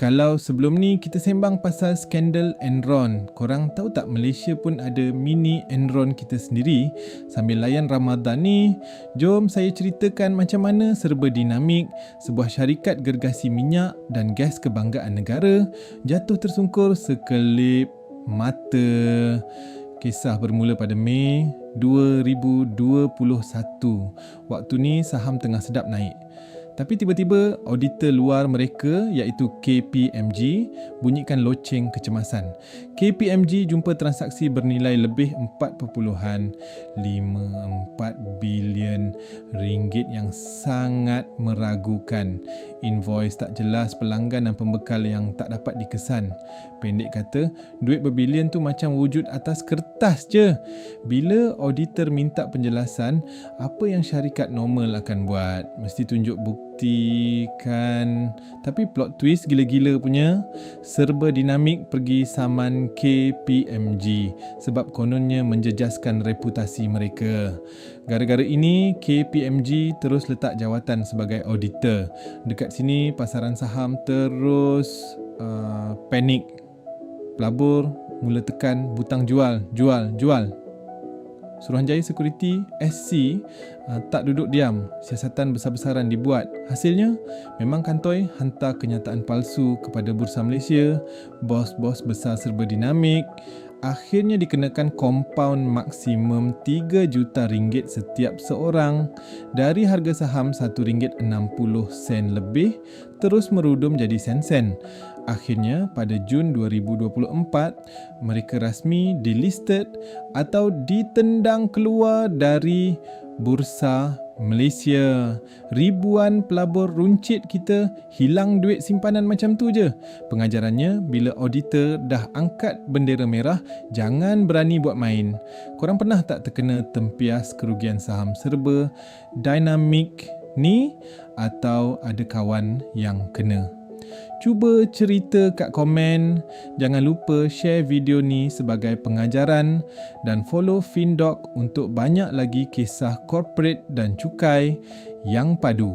Kalau sebelum ni kita sembang pasal skandal Enron, korang tahu tak Malaysia pun ada mini Enron kita sendiri. Sambil layan Ramadan ni, jom saya ceritakan macam mana serba dinamik sebuah syarikat gergasi minyak dan gas kebanggaan negara jatuh tersungkur sekelip mata. Kisah bermula pada Mei 2021. Waktu ni saham tengah sedap naik. Tapi tiba-tiba auditor luar mereka iaitu KPMG bunyikan loceng kecemasan. KPMG jumpa transaksi bernilai lebih 4.54 bilion ringgit yang sangat meragukan. Invoice tak jelas, pelanggan dan pembekal yang tak dapat dikesan. Pendek kata, duit berbilion tu macam wujud atas kertas je. Bila auditor minta penjelasan, apa yang syarikat normal akan buat? Mesti tunjuk bukti kan. Tapi plot twist gila-gila punya, serba dinamik pergi saman KPMG sebab kononnya menjejaskan reputasi mereka. Gara-gara ini, KPMG terus letak jawatan sebagai auditor. Dekat sini pasaran saham terus panik. Pelabur mula tekan butang jual. Suruhanjaya Security SC tak duduk diam. Siasatan besar-besaran dibuat. Hasilnya, memang kantoi hantar kenyataan palsu kepada Bursa Malaysia. Bos-bos besar serba dinamik akhirnya dikenakan kompaun maksimum 3 juta ringgit setiap seorang. Dari harga saham RM1.60 lebih terus merudum jadi sen-sen. Akhirnya pada Jun 2024, mereka rasmi delisted atau ditendang keluar dari Bursa Malaysia. Ribuan pelabur runcit kita hilang duit simpanan macam tu je. Pengajarannya, bila auditor dah angkat bendera merah, jangan berani buat main. Korang pernah tak terkena tempias kerugian saham serba dinamik ni, atau ada kawan yang kena? Cuba cerita kat komen. Jangan lupa share video ni sebagai pengajaran dan follow FinDoc untuk banyak lagi kisah corporate dan cukai yang padu.